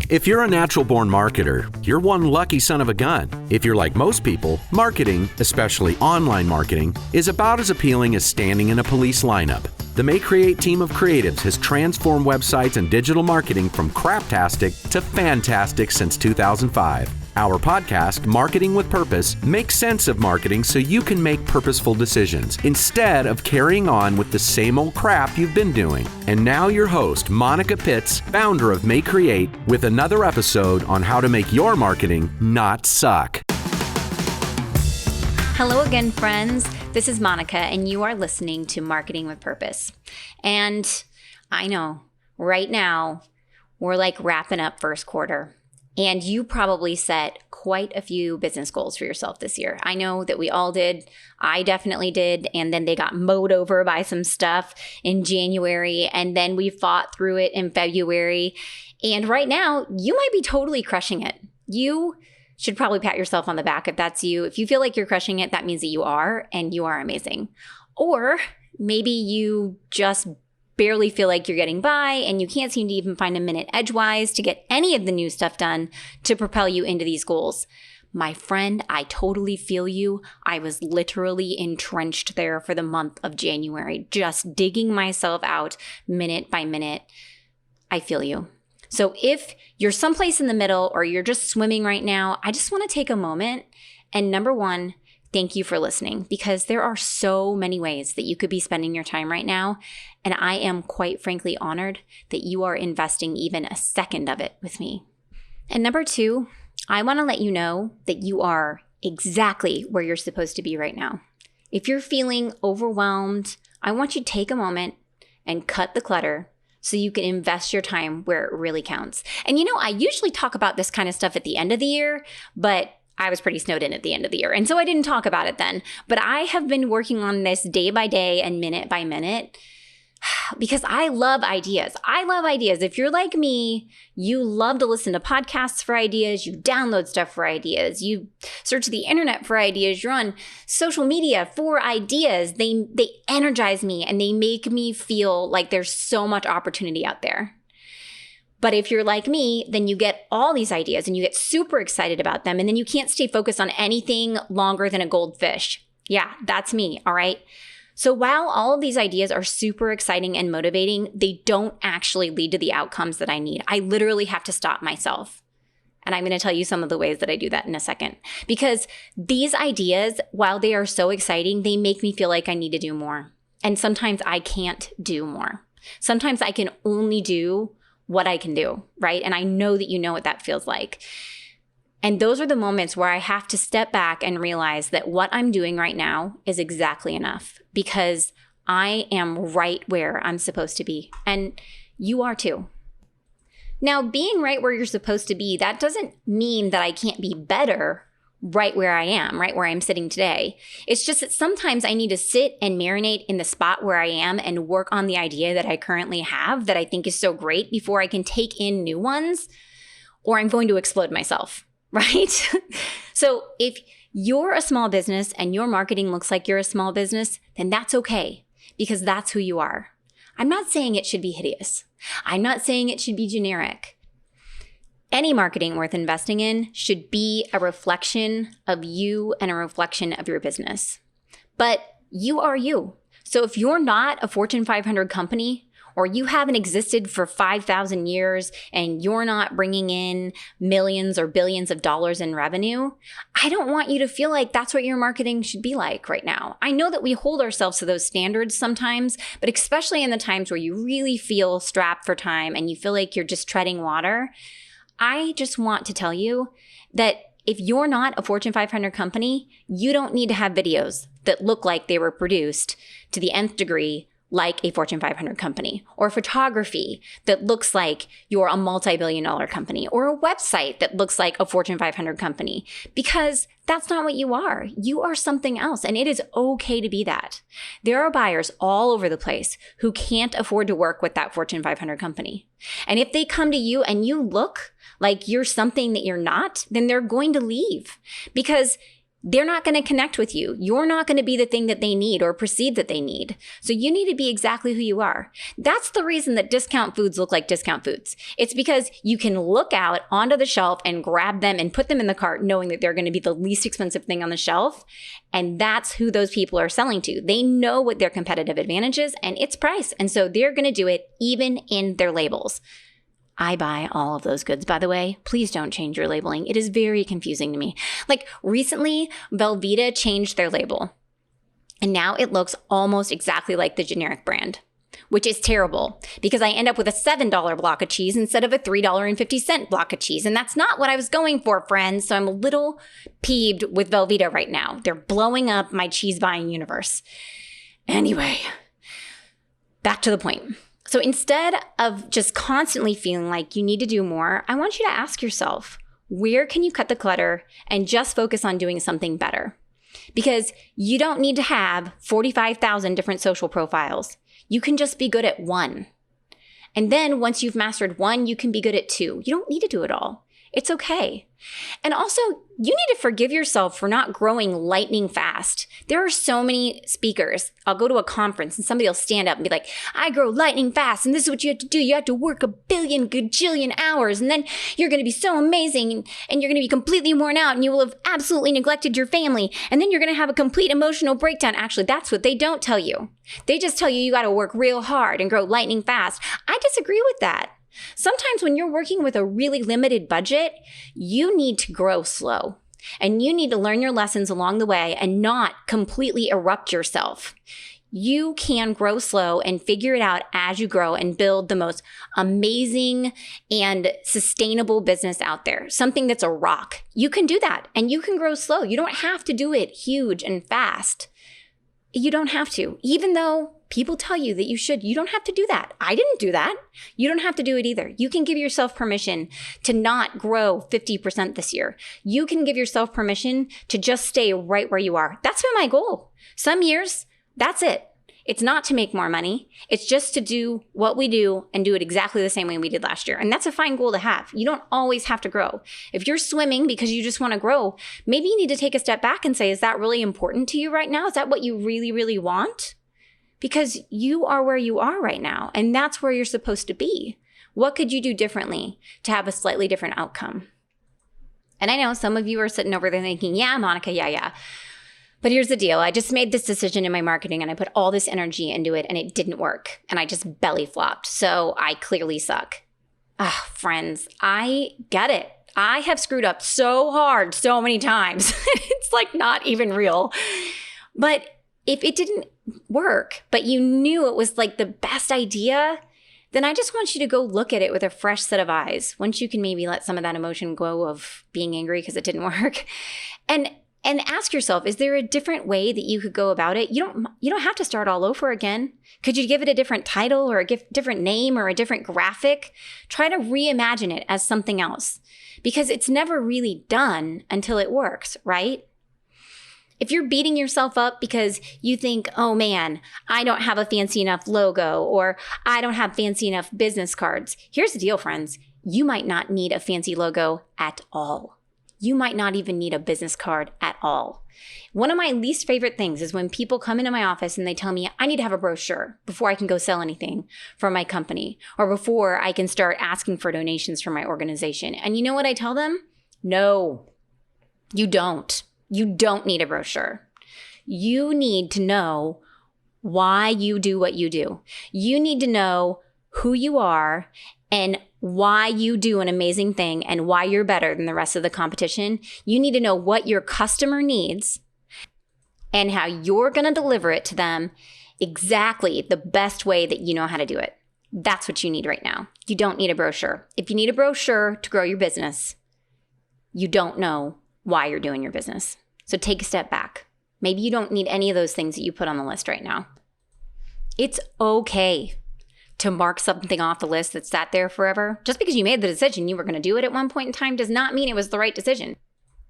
If you're a natural-born marketer, you're one lucky son of a gun. If you're like most people, marketing, especially online marketing, is about as appealing as standing in a police lineup. The May Create team of creatives has transformed websites and digital marketing from craptastic to fantastic since 2005. Our podcast, Marketing with Purpose, makes sense of marketing so you can make purposeful decisions instead of carrying on with the same old crap you've been doing. And now your host, Monica Pitts, founder of May Create, with another episode on how to make your marketing not suck. Hello again, friends. This is Monica, and you are listening to Marketing with Purpose. And I know, right now, we're like wrapping up first quarter. And you probably set quite a few business goals for yourself this year. I know that we all did. I definitely did. And then they got mowed over by some stuff in January. And then we fought through it in February. And right now, you might be totally crushing it. You should probably pat yourself on the back if that's you. If you feel like you're crushing it, that means that you are, and you are amazing. Or maybe you just barely feel like you're getting by and you can't seem to even find a minute edgewise to get any of the new stuff done to propel you into these goals. My friend, I totally feel you. I was literally entrenched there for the month of January, just digging myself out minute by minute. I feel you. So if you're someplace in the middle or you're just swimming right now, I just want to take a moment and number one, thank you for listening, because there are so many ways that you could be spending your time right now. And I am quite frankly honored that you are investing even a second of it with me. And number two, I want to let you know that you are exactly where you're supposed to be right now. If you're feeling overwhelmed, I want you to take a moment and cut the clutter so you can invest your time where it really counts. And you know, I usually talk about this kind of stuff at the end of the year, but I was pretty snowed in at the end of the year. And so I didn't talk about it then. But I have been working on this day by day and minute by minute because I love ideas. I love ideas. If you're like me, you love to listen to podcasts for ideas. You download stuff for ideas. You search the internet for ideas. You're on social media for ideas. They energize me and they make me feel like there's so much opportunity out there. But if you're like me, then you get all these ideas and you get super excited about them. And then you can't stay focused on anything longer than a goldfish. Yeah, that's me. All right. So while all of these ideas are super exciting and motivating, they don't actually lead to the outcomes that I need. I literally have to stop myself. And I'm going to tell you some of the ways that I do that in a second. Because these ideas, while they are so exciting, they make me feel like I need to do more. And sometimes I can't do more. Sometimes I can only do what I can do, right? And I know that you know what that feels like. And those are the moments where I have to step back and realize that what I'm doing right now is exactly enough because I am right where I'm supposed to be. And you are too. Now, being right where you're supposed to be, that doesn't mean that I can't be better right where I am, right where I'm sitting today. It's just that sometimes I need to sit and marinate in the spot where I am and work on the idea that I currently have that I think is so great before I can take in new ones, or I'm going to explode myself, right? So if you're a small business and your marketing looks like you're a small business, then that's okay because that's who you are. I'm not saying it should be hideous. I'm not saying it should be generic. Any marketing worth investing in should be a reflection of you and a reflection of your business. But you are you. So if you're not a Fortune 500 company, or you haven't existed for 5,000 years and you're not bringing in millions or billions of dollars in revenue, I don't want you to feel like that's what your marketing should be like right now. I know that we hold ourselves to those standards sometimes, but especially in the times where you really feel strapped for time and you feel like you're just treading water, I just want to tell you that if you're not a Fortune 500 company, you don't need to have videos that look like they were produced to the nth degree like a Fortune 500 company, or photography that looks like you're a multi-billion-dollar company, or a website that looks like a Fortune 500 company, because that's not what you are. You are something else, and it is okay to be that. There are buyers all over the place who can't afford to work with that Fortune 500 company. And if they come to you and you look like you're something that you're not, then they're going to leave. Because they're not going to connect with you. You're not going to be the thing that they need or perceive that they need. So you need to be exactly who you are. That's the reason that discount foods look like discount foods. It's because you can look out onto the shelf and grab them and put them in the cart knowing that they're going to be the least expensive thing on the shelf. And that's who those people are selling to. They know what their competitive advantage is, and it's price. And so they're going to do it even in their labels. I buy all of those goods, by the way. Please don't change your labeling. It is very confusing to me. Like recently, Velveeta changed their label, and now it looks almost exactly like the generic brand, which is terrible because I end up with a $7 block of cheese instead of a $3.50 block of cheese. And that's not what I was going for, friends. So I'm a little peeved with Velveeta right now. They're blowing up my cheese buying universe. Anyway, back to the point. So instead of just constantly feeling like you need to do more, I want you to ask yourself, where can you cut the clutter and just focus on doing something better? Because you don't need to have 45,000 different social profiles. You can just be good at one. And then once you've mastered one, you can be good at two. You don't need to do it all. It's okay. And also, you need to forgive yourself for not growing lightning fast. There are so many speakers. I'll go to a conference and somebody will stand up and be like, I grow lightning fast and this is what you have to do. You have to work a billion gajillion hours and then you're going to be so amazing and you're going to be completely worn out and you will have absolutely neglected your family and then you're going to have a complete emotional breakdown. Actually, that's what they don't tell you. They just tell you you got to work real hard and grow lightning fast. I disagree with that. Sometimes when you're working with a really limited budget, you need to grow slow and you need to learn your lessons along the way and not completely erupt yourself. You can grow slow and figure it out as you grow and build the most amazing and sustainable business out there. Something that's a rock. You can do that and you can grow slow. You don't have to do it huge and fast. You don't have to, even though people tell you that you should. You don't have to do that. I didn't do that. You don't have to do it either. You can give yourself permission to not grow 50% this year. You can give yourself permission to just stay right where you are. That's been my goal. Some years, that's it. It's not to make more money. It's just to do what we do and do it exactly the same way we did last year. And that's a fine goal to have. You don't always have to grow. If you're swimming because you just want to grow, maybe you need to take a step back and say, is that really important to you right now? Is that what you really, really want? Because you are where you are right now, and that's where you're supposed to be. What could you do differently to have a slightly different outcome? And I know some of you are sitting over there thinking, yeah, Monica, yeah. But here's the deal. I just made this decision in my marketing and I put all this energy into it and it didn't work. And I just belly flopped. So I clearly suck. Friends, I get it. I have screwed up so hard so many times. It's like not even real. But if it didn't work, but you knew it was like the best idea, then I just want you to go look at it with a fresh set of eyes. Once you can maybe let some of that emotion go of being angry because it didn't work. And ask yourself, is there a different way that you could go about it? You don't have to start all over again. Could you give it a different title or a different name or a different graphic? Try to reimagine it as something else because it's never really done until it works, right? If you're beating yourself up because you think, oh man, I don't have a fancy enough logo or I don't have fancy enough business cards. Here's the deal, friends. You might not need a fancy logo at all. You might not even need a business card at all. One of my least favorite things is when people come into my office and they tell me I need to have a brochure before I can go sell anything for my company or before I can start asking for donations from my organization. And you know what I tell them? No, you don't. You don't need a brochure. You need to know why you do what you do. You need to know who you are and why you do an amazing thing and why you're better than the rest of the competition. You need to know what your customer needs and how you're going to deliver it to them exactly the best way that you know how to do it. That's what you need right now. You don't need a brochure. If you need a brochure to grow your business, you don't know why you're doing your business. So take a step back. Maybe you don't need any of those things that you put on the list right now. It's okay to mark something off the list that sat there forever. Just because you made the decision you were going to do it at one point in time does not mean it was the right decision.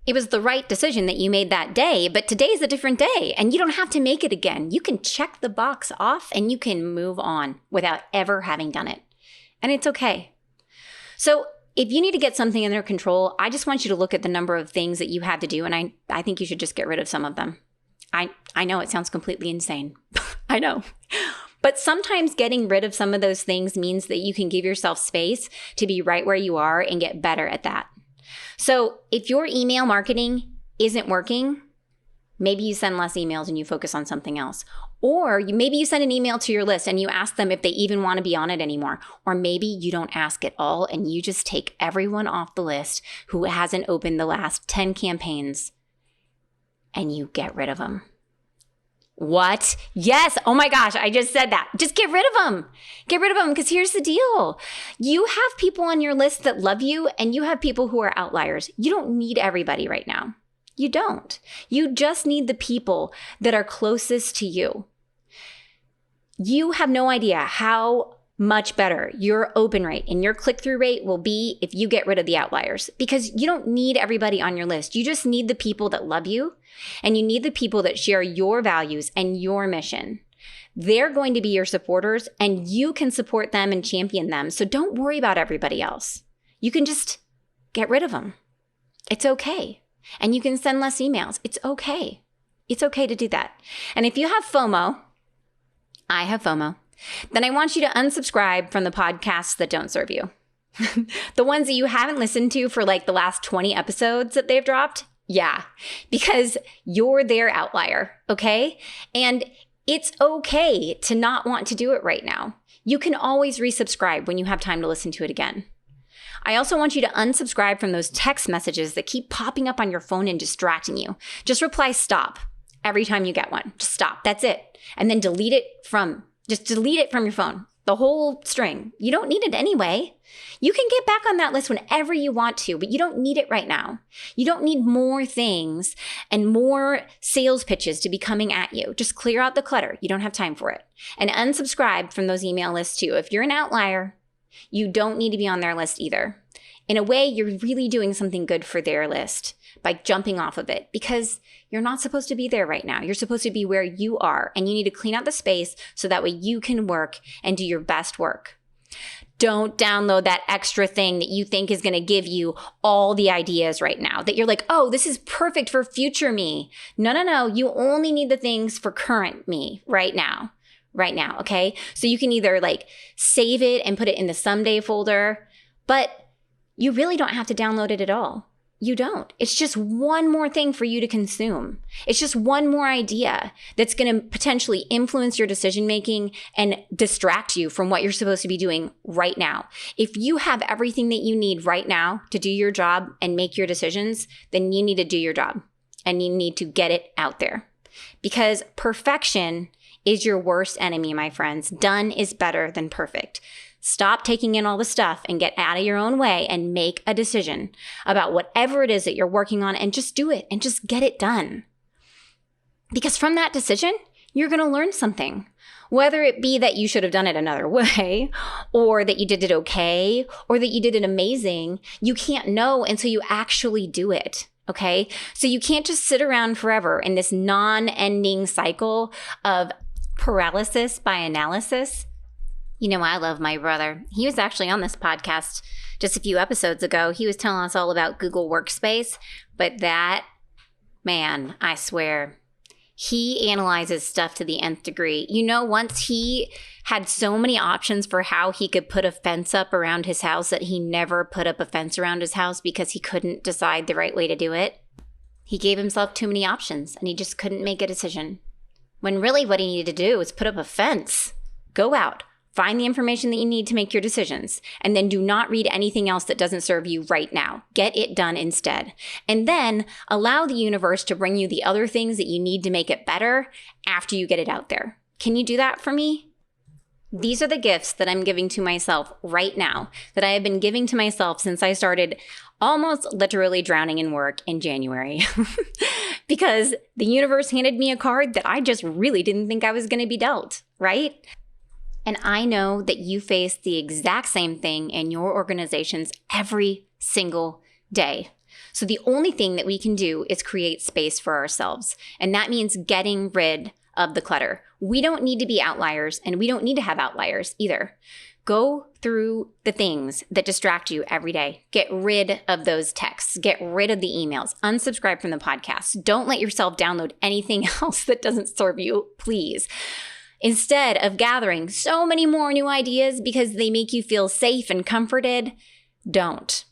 It was the right decision that you made that day, but today's a different day and you don't have to make it again. You can check the box off and you can move on without ever having done it. And it's okay. So if you need to get something under control, I just want you to look at the number of things that you have to do. And I think you should just get rid of some of them. I know it sounds completely insane. I know. But sometimes getting rid of some of those things means that you can give yourself space to be right where you are and get better at that. So if your email marketing isn't working, maybe you send less emails and you focus on something else. Or maybe you send an email to your list and you ask them if they even want to be on it anymore. Or maybe you don't ask at all and you just take everyone off the list who hasn't opened the last 10 campaigns and you get rid of them. What? Yes. Oh my gosh, I just said that. Just get rid of them. Get rid of them because here's the deal. You have people on your list that love you and you have people who are outliers. You don't need everybody right now. You don't. You just need the people that are closest to you. You have no idea how much better your open rate and your click-through rate will be if you get rid of the outliers, because you don't need everybody on your list. You just need the people that love you, and you need the people that share your values and your mission. They're going to be your supporters, and you can support them and champion them. So don't worry about everybody else. You can just get rid of them. It's okay. And you can send less emails. It's okay. It's okay to do that. And if you have FOMO, I have FOMO, then I want you to unsubscribe from the podcasts that don't serve you. The ones that you haven't listened to for like the last 20 episodes that they've dropped. Yeah, because you're their outlier, okay? And it's okay to not want to do it right now. You can always resubscribe when you have time to listen to it again. I also want you to unsubscribe from those text messages that keep popping up on your phone and distracting you. Just reply stop every time you get one. Just stop. That's it. And then delete it from your phone. The whole string. You don't need it anyway. You can get back on that list whenever you want to, but you don't need it right now. You don't need more things and more sales pitches to be coming at you. Just clear out the clutter. You don't have time for it. And unsubscribe from those email lists too. If you're an outlier, you don't need to be on their list either. In a way, you're really doing something good for their list by jumping off of it, because you're not supposed to be there right now. You're supposed to be where you are, and you need to clean out the space so that way you can work and do your best work. Don't download that extra thing that you think is going to give you all the ideas right now, that you're like, oh, this is perfect for future me. No. You only need the things for current me right now, okay? So you can either like save it and put it in the someday folder, but you really don't have to download it at all. You don't. It's just one more thing for you to consume. It's just one more idea that's going to potentially influence your decision-making and distract you from what you're supposed to be doing right now. If you have everything that you need right now to do your job and make your decisions, then you need to do your job and you need to get it out there, because perfection is your worst enemy, my friends. Done is better than perfect. Stop taking in all the stuff and get out of your own way and make a decision about whatever it is that you're working on, and just do it and just get it done. Because from that decision, you're going to learn something, whether it be that you should have done it another way, or that you did it okay, or that you did it amazing. You can't know until you actually do it. Okay. So you can't just sit around forever in this non-ending cycle of paralysis by analysis. You know, I love my brother. He was actually on this podcast just a few episodes ago. He was telling us all about Google Workspace, but that man, I swear, he analyzes stuff to the nth degree. You know, once he had so many options for how he could put a fence up around his house that he never put up a fence around his house because he couldn't decide the right way to do it. He gave himself too many options and he just couldn't make a decision. When really what he needed to do was put up a fence. Go out. Find the information that you need to make your decisions, and then do not read anything else that doesn't serve you right now. Get it done instead. And then allow the universe to bring you the other things that you need to make it better after you get it out there. Can you do that for me? These are the gifts that I'm giving to myself right now, that I have been giving to myself since I started almost literally drowning in work in January. Because the universe handed me a card that I just really didn't think I was going to be dealt, right? And I know that you face the exact same thing in your organizations every single day. So the only thing that we can do is create space for ourselves. And that means getting rid of the clutter. We don't need to be outliers, and we don't need to have outliers either. Go through the things that distract you every day. Get rid of those texts. Get rid of the emails. Unsubscribe from the podcast. Don't let yourself download anything else that doesn't serve you, please. Instead of gathering so many more new ideas because they make you feel safe and comforted, don't.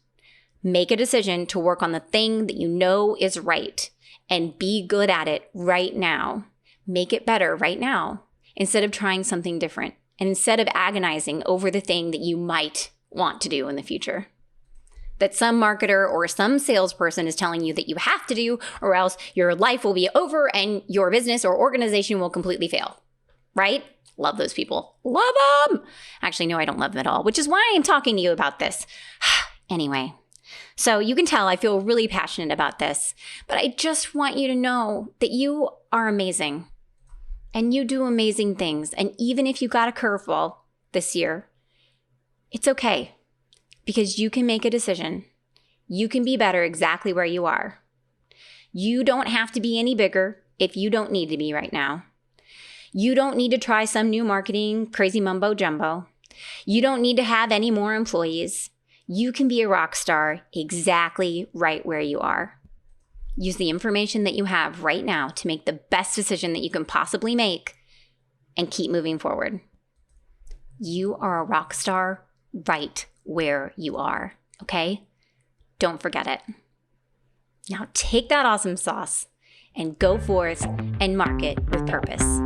Make a decision to work on the thing that you know is right and be good at it right now. Make it better right now instead of trying something different. And instead of agonizing over the thing that you might want to do in the future, that some marketer or some salesperson is telling you that you have to do, or else your life will be over and your business or organization will completely fail, right? Love those people. Love them. Actually, no, I don't love them at all, which is why I'm talking to you about this. Anyway, so you can tell I feel really passionate about this, but I just want you to know that you are amazing. And you do amazing things. And even if you got a curveball this year, it's okay because you can make a decision. You can be better exactly where you are. You don't have to be any bigger if you don't need to be right now. You don't need to try some new marketing crazy mumbo jumbo. You don't need to have any more employees. You can be a rock star exactly right where you are. Use the information that you have right now to make the best decision that you can possibly make and keep moving forward. You are a rock star right where you are, okay? Don't forget it. Now take that awesome sauce and go forth and market with purpose.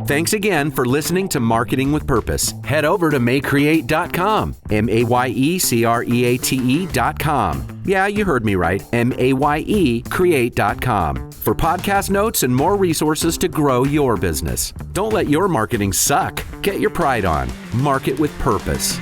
Thanks again for listening to Marketing with Purpose. Head over to mayecreate.com, MAYECREATE.com. Yeah, you heard me right, MAYECreate.com for podcast notes and more resources to grow your business. Don't let your marketing suck. Get your pride on. Market with Purpose.